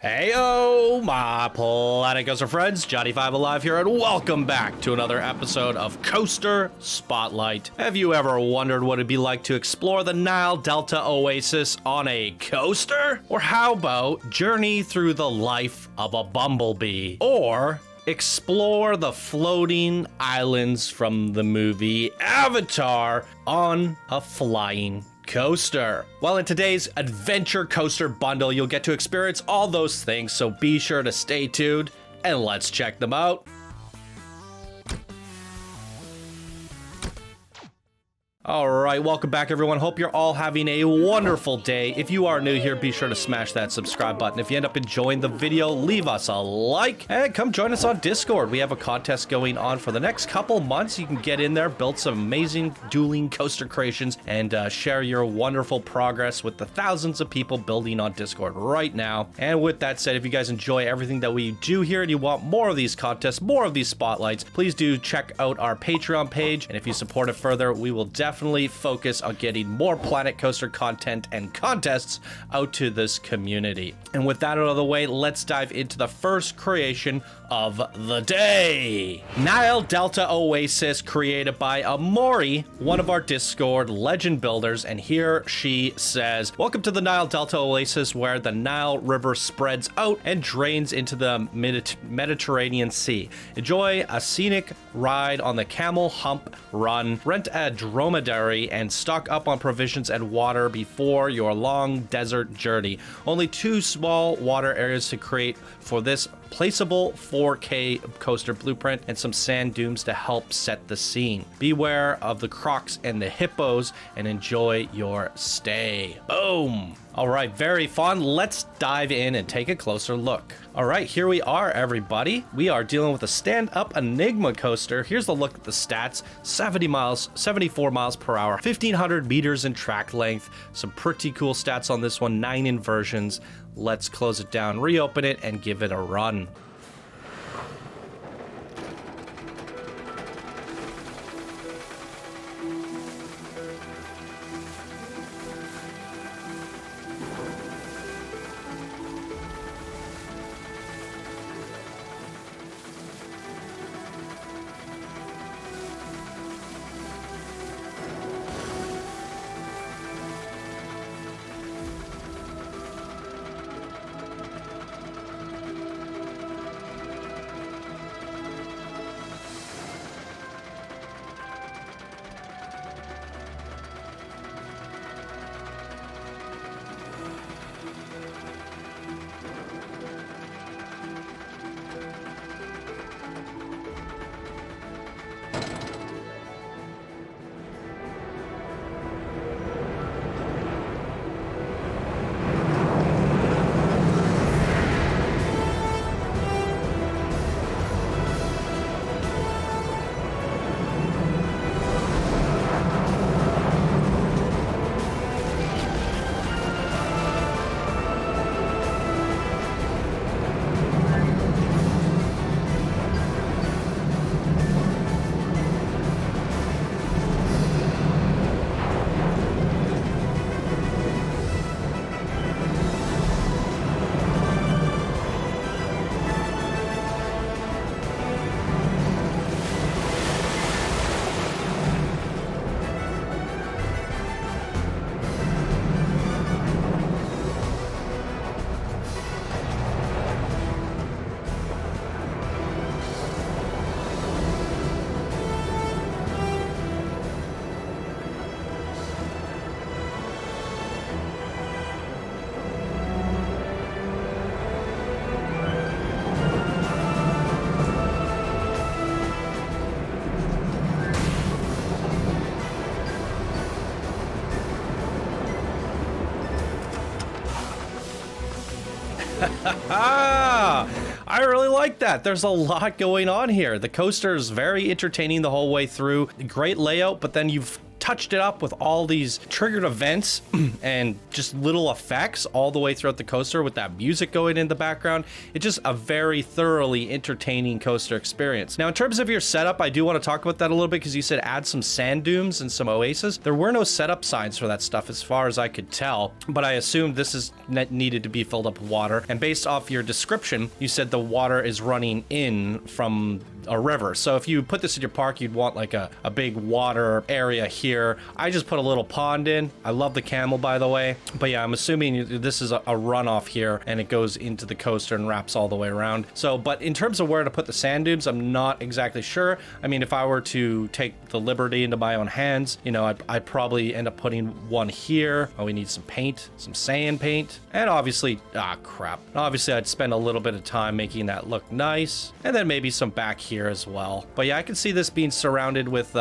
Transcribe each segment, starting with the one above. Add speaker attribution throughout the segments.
Speaker 1: Heyo, my Planet Coaster friends, Johnny5 Alive here, and welcome back to another episode of Coaster Spotlight. Have you ever wondered what it'd be like to explore the Nile Delta Oasis on a coaster? Or how about journey through the life of a bumblebee? Or explore the floating islands from the movie Avatar on a flying coaster? Well, in today's adventure coaster bundle, you'll get to experience all those things, so be sure to stay tuned and let's check them out. All right, welcome back, everyone. Hope you're all having a wonderful day. If you are new here, be sure to smash that subscribe button. If you end up enjoying the video, leave us a like and come join us on Discord. We have a contest going on for the next couple months. You can get in there, build some amazing dueling coaster creations, and share your wonderful progress with the thousands of people building on Discord right now. And with that said, if you guys enjoy everything that we do here and you want more of these contests, more of these spotlights, please do check out our Patreon page. And if you support it further, we will definitely focus on getting more Planet Coaster content and contests out to this community. And with that out of the way, let's dive into the first creation of the day. Nile Delta Oasis, created by Amori, one of our Discord legend builders, and here she says, "Welcome to the Nile Delta Oasis, where the Nile River spreads out and drains into the Mediterranean Sea. Enjoy a scenic ride on the Camel Hump Run, rent a dromedary, and stock up on provisions and water before your long desert journey. Only 2 small water areas to create for this placeable 4K coaster blueprint, and some sand dunes to help set the scene. Beware of the crocs and the hippos and enjoy your stay." Boom. All right, very fun. Let's dive in and take a closer look. All right, here we are, everybody. We are dealing with a stand-up Enigma coaster. Here's the look at the stats. 74 miles per hour, 1,500 meters in track length. Some pretty cool stats on this one, 9 inversions. Let's close it down, reopen it, and give it a run. I really like that. There's a lot going on here. The coaster is very entertaining the whole way through. Great layout, but then you've touched it up with all these triggered events and just little effects all the way throughout the coaster with that music going in the background. It's just a very thoroughly entertaining coaster experience. Now, in terms of your setup, I do want to talk about that a little bit because you said add some sand dunes and some Oasis. There were no setup signs for that stuff as far as I could tell, but I assumed this is needed to be filled up with water. And based off your description, you said the water is running in from a river. So if you put this in your park, you'd want like a big water area here. I just put a little pond in. I love the camel, by the way. But yeah, I'm assuming this is a runoff here and it goes into the coaster and wraps all the way around. So, but in terms of where to put the sand dunes, I'm not exactly sure. I mean, if I were to take the liberty into my own hands, you know, I'd probably end up putting one here. Oh, we need some paint, some sand paint. And obviously, crap. Obviously, I'd spend a little bit of time making that look nice. And then maybe some back here as well. But yeah, I can see this being surrounded with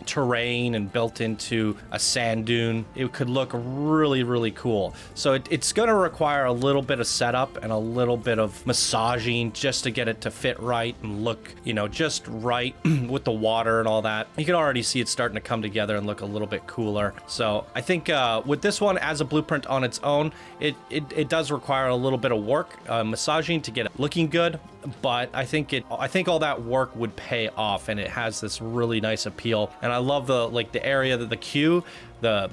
Speaker 1: terrain and built into a sand dune. It could look really, really cool. So it's going to require a little bit of setup and a little bit of massaging just to get it to fit right and look, you know, just right with the water and all that. You can already see it starting to come together and look a little bit cooler. So I think with this one as a blueprint on its own, it does require a little bit of work, massaging to get it looking good. But I think all that work would pay off, and it has this really nice appeal. And I love the area that the queue, the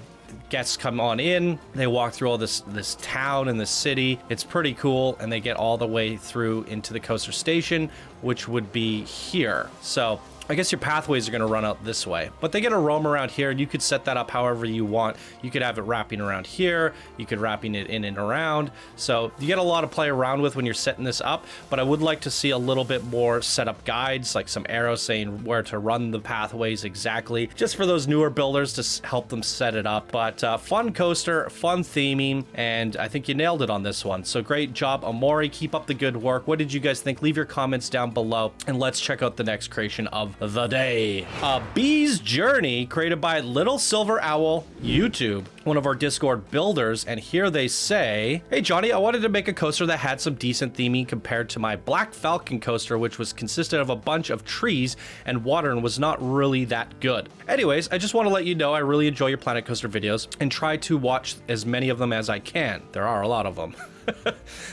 Speaker 1: guests come on in, they walk through all this town and this city. It's pretty cool, and they get all the way through into the coaster station, which would be here. So I guess your pathways are going to run out this way, but they get to roam around here, and you could set that up however you want. You could have it wrapping around here. You could wrapping it in and around. So you get a lot to play around with when you're setting this up, but I would like to see a little bit more setup guides, like some arrows saying where to run the pathways exactly, just for those newer builders to help them set it up. But fun coaster, fun theming, and I think you nailed it on this one. So great job, Amori. Keep up the good work. What did you guys think? Leave your comments down below, and let's check out the next creation of the day. A Bee's Journey, created by Little Silver Owl YouTube, one of our Discord builders. And here they say, hey Johnny, I wanted to make a coaster that had some decent theming compared to my Black Falcon coaster, which was consisted of a bunch of trees and water and was not really that good. Anyways, I just want to let you know I really enjoy your Planet Coaster videos and try to watch as many of them as I can. There are a lot of them.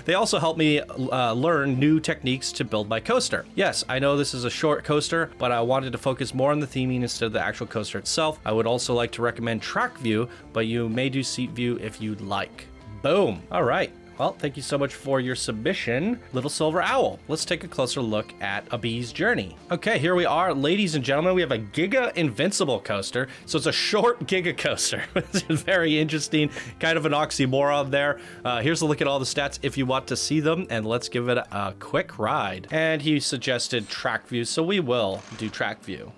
Speaker 1: They also help me learn new techniques to build my coaster. Yes, I know this is a short coaster, but I wanted to focus more on the theming instead of the actual coaster itself. I would also like to recommend track view, but you may do seat view if you'd like. Boom. All right. Well, thank you so much for your submission, Little Silver Owl. Let's take a closer look at A Bee's Journey. Okay, here we are, ladies and gentlemen. We have a Giga Invincible coaster. So it's a short Giga coaster, which is very interesting, kind of an oxymoron there. Here's a look at all the stats if you want to see them, and let's give it a quick ride. And he suggested track view, so we will do track view.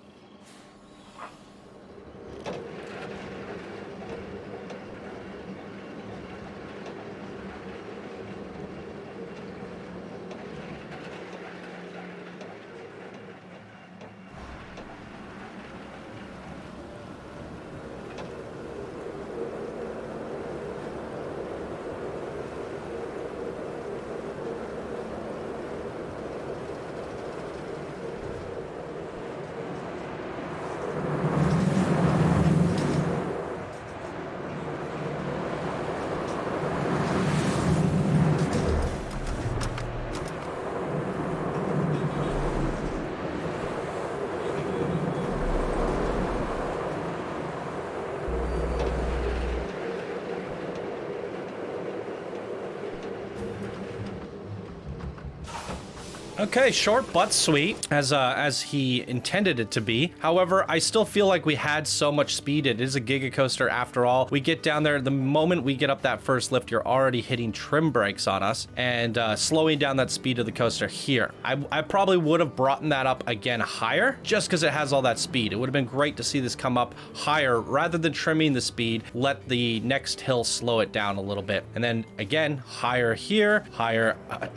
Speaker 1: Okay, short but sweet, as he intended it to be. However, I still feel like we had so much speed. It is a Giga Coaster after all. We get down there, the moment we get up that first lift, you're already hitting trim brakes on us and slowing down that speed of the coaster here. I probably would have brought that up again higher just because it has all that speed. It would have been great to see this come up higher rather than trimming the speed. Let the next hill slow it down a little bit. And then again, higher here, higher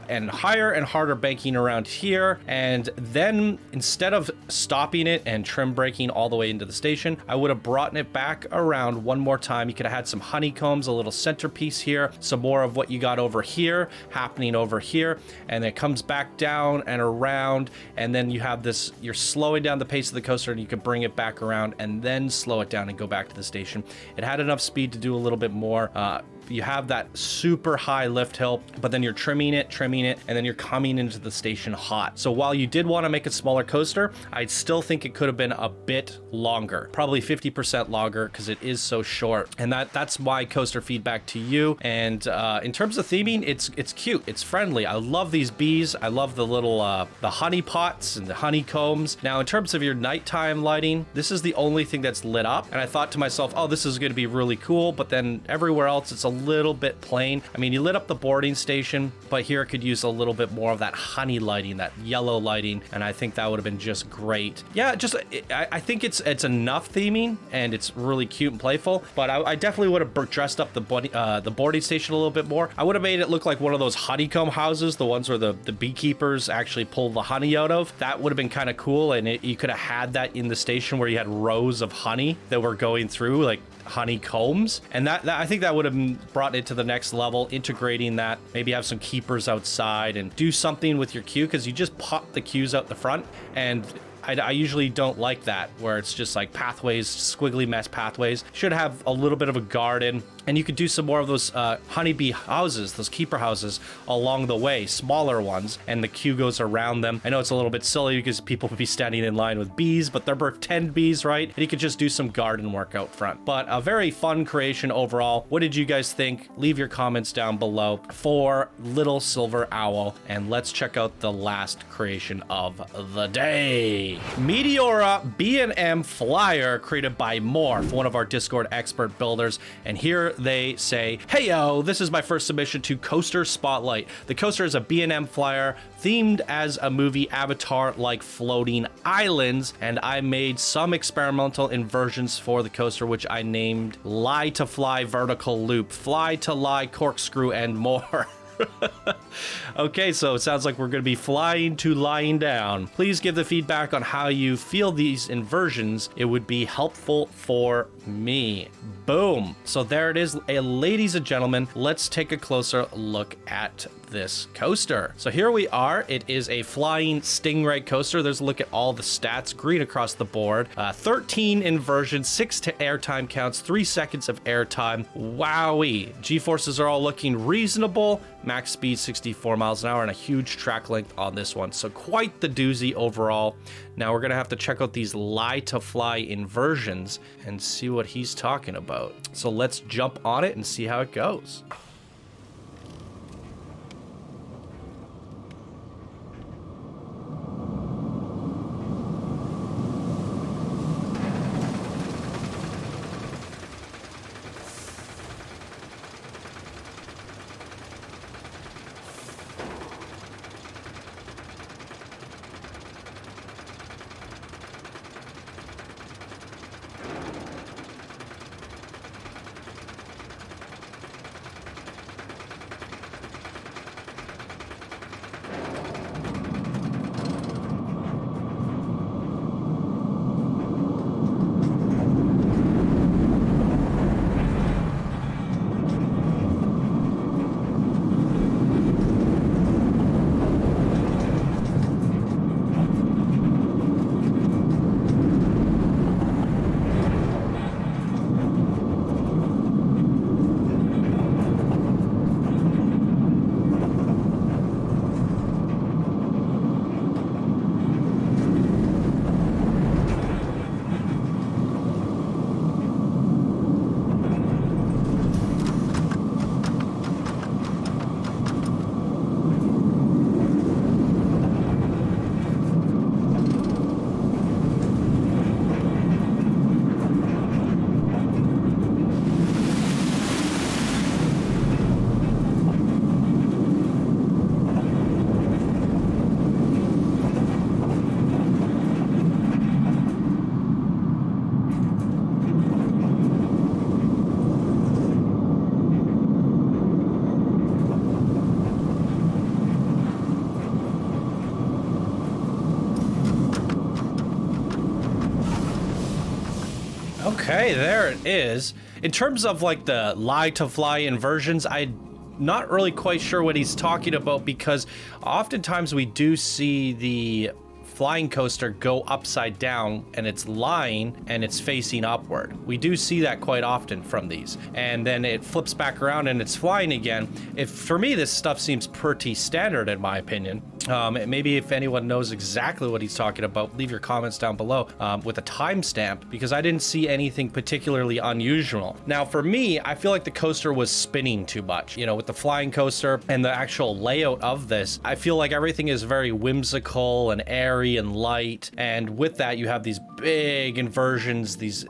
Speaker 1: and harder banking around around here, and then instead of stopping it and trim braking all the way into the station, I would have brought it back around one more time. You could have had some honeycombs, a little centerpiece here, some more of what you got over here happening over here, and it comes back down and around, and then you have this, you're slowing down the pace of the coaster, and you could bring it back around and then slow it down and go back to the station. It had enough speed to do a little bit more. You have that super high lift hill, but then you're trimming it, and then you're coming into the station hot. So while you did want to make a smaller coaster, I'd still think it could have been a bit longer, probably 50% longer, because it is so short. And that's my coaster feedback to you. And in terms of theming, it's cute, it's friendly. I love these bees. I love the little the honey pots and the honeycombs. Now, in terms of your nighttime lighting, this is the only thing that's lit up. And I thought to myself, oh, this is going to be really cool. But then everywhere else, it's a little bit plain. I mean, you lit up the boarding station, but here it could use a little bit more of that honey lighting, that yellow lighting, and I think that would have been just great. Yeah, I think it's enough theming, and it's really cute and playful, but I definitely would have dressed up the boarding station a little bit more. I would have made it look like one of those honeycomb houses, the ones where the beekeepers actually pull the honey out of. That would have been kind of cool, and you could have had that in the station where you had rows of honey that were going through, like honeycombs, and that I think that would have brought it to the next level, integrating that, maybe have some keepers outside and do something with your queue, because you just pop the queues out the front, and I usually don't like that, where it's just like pathways, squiggly mess pathways. Should have a little bit of a garden, and you could do some more of those honeybee houses, those keeper houses along the way, smaller ones, and the queue goes around them. I know it's a little bit silly because people would be standing in line with bees, but they're pretend bees, right? And you could just do some garden work out front. But a very fun creation overall. What did you guys think? Leave your comments down below for Little Silver Owl, and let's check out the last creation of the day. Meteora BM Flyer, created by Morph, one of our Discord expert builders, and here they say, "Heyo, this is my first submission to Coaster Spotlight. The coaster is a B&M Flyer themed as a movie Avatar like floating islands, and I made some experimental inversions for the coaster, which I named Lie to Fly Vertical Loop, Fly to Lie Corkscrew, and more." Okay, so it sounds like we're going to be flying to lying down. Please give the feedback on how you feel these inversions. It would be helpful for me. Boom. So there it is, ladies and gentlemen. Let's take a closer look at this coaster. So here we are. It is a flying Stingray coaster. There's a look at all the stats, green across the board. 13 inversions, 6 to airtime counts, 3 seconds of airtime. Wowee. G-forces are all looking reasonable. Max speed 64 miles an hour, and a huge track length on this one. So quite the doozy overall. Now we're gonna have to check out these Lie to Fly inversions and see what he's talking about. So let's jump on it and see how it goes. Okay, there it is. In terms of like the lie to fly inversions, I'm not really quite sure what he's talking about, because oftentimes we do see the flying coaster go upside down and it's lying and it's facing upward. We do see that quite often from these, and then it flips back around and it's flying again. For me, this stuff seems pretty standard in my opinion. Maybe if anyone knows exactly what he's talking about, leave your comments down below with a timestamp, because I didn't see anything particularly unusual. Now for me, I feel like the coaster was spinning too much, you know, with the flying coaster and the actual layout of this. I feel like everything is very whimsical and airy and light, and with that you have these big inversions, these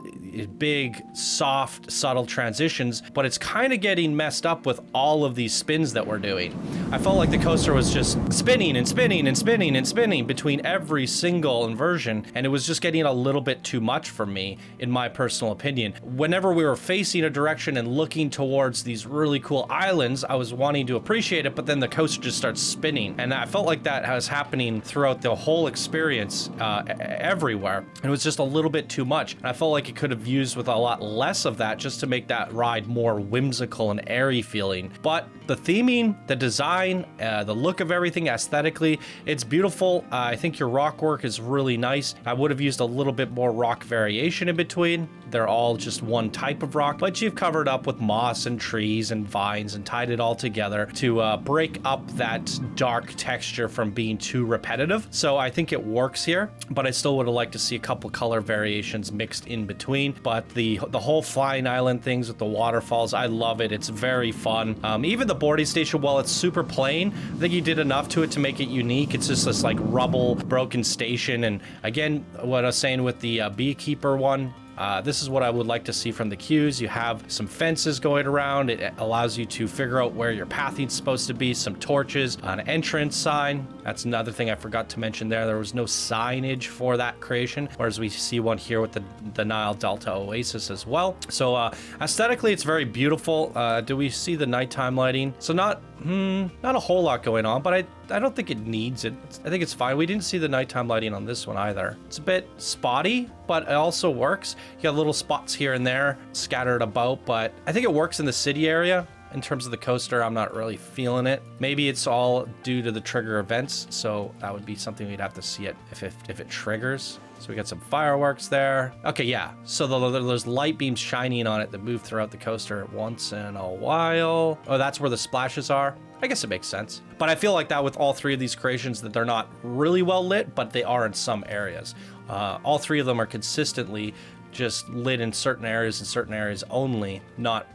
Speaker 1: big soft subtle transitions, but it's kind of getting messed up with all of these spins that we're doing. I felt like the coaster was just spinning and spinning and spinning and spinning between every single inversion, and it was just getting a little bit too much for me, in my personal opinion. Whenever we were facing a direction and looking towards these really cool islands, I was wanting to appreciate it, but then the coaster just starts spinning, and I felt like that was happening throughout the whole experience everywhere. It was just a little bit too much, and I felt like it could have used with a lot less of that, just to make that ride more whimsical and airy feeling. But the theming, the design, the look of everything aesthetically, it's beautiful. I think your rock work is really nice. I would have used a little bit more rock variation in between. They're all just one type of rock, but you've covered up with moss and trees and vines and tied it all together to break up that dark texture from being too repetitive. So I think it works here, but I still would have liked to see a couple color variations mixed in between. But the whole flying island things with the waterfalls, I love it. It's very fun. Even the boarding station, while it's super plain, I think he did enough to it to make it unique. It's just this like rubble broken station. And again, what I was saying with the beekeeper one, this is what I would like to see from the queues. You have some fences going around. It allows you to figure out where your pathing's supposed to be, some torches, an entrance sign. That's another thing I forgot to mention there. There was no signage for that creation, whereas we see one here with the Nile Delta Oasis as well. So aesthetically, it's very beautiful. Do we see the nighttime lighting? So not a whole lot going on, but I don't think it needs it. I think it's fine. We didn't see the nighttime lighting on this one either. It's a bit spotty, but it also works. You got little spots here and there scattered about, but I think it works in the city area. In terms of the coaster, I'm not really feeling it. Maybe it's all due to the trigger events, so that would be something we'd have to see it if it triggers. So we got some fireworks there. Okay, yeah. So there's light beams shining on it that move throughout the coaster once in a while. Oh, that's where the splashes are. I guess it makes sense. But I feel like that with all three of these creations, that they're not really well lit, but they are in some areas. All three of them are consistently just lit in certain areas and certain areas only, not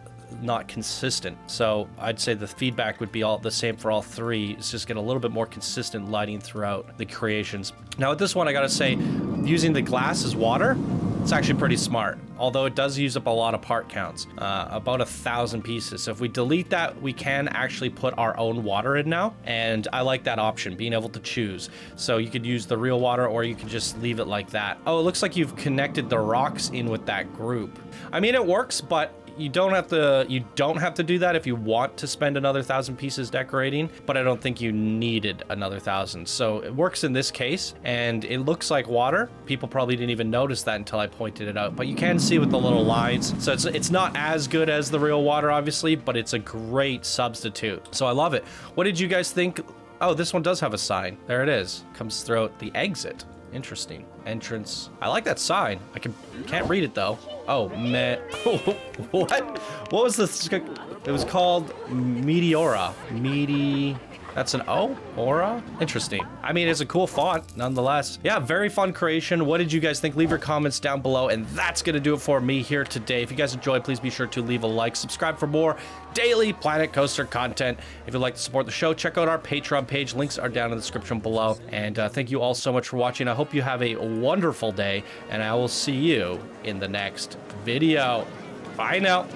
Speaker 1: consistent. So I'd say the feedback would be all the same for all three. It's just get a little bit more consistent lighting throughout the creations. Now with this one, I gotta say, using the glass as water, it's actually pretty smart, although it does use up a lot of part counts, about 1,000 pieces. So if we delete that, we can actually put our own water in now, and I like that option, being able to choose. So you could use the real water, or you could just leave it like that. Oh, it looks like you've connected the rocks in with that group. I mean, it works, but you don't have to do that if you want to spend another 1,000 pieces decorating, but I don't think you needed another 1,000. So it works in this case, and it looks like water. People probably didn't even notice that until I pointed it out, but you can see with the little lines. So it's not as good as the real water, obviously, but it's a great substitute. So I love it. What did you guys think? Oh, this one does have a sign. There it is. Comes throughout the exit. Interesting. Entrance. I like that sign. Can't read it though. Oh, man. What? What was this? It was called Meteora. That's an O? Aura? Interesting. I mean, it's a cool font, nonetheless. Yeah, very fun creation. What did you guys think? Leave your comments down below, and that's gonna do it for me here today. If you guys enjoyed, please be sure to leave a like, subscribe for more daily Planet Coaster content. If you'd like to support the show, check out our Patreon page. Links are down in the description below. And thank you all so much for watching. I hope you have a wonderful day, and I will see you in the next video. Bye now.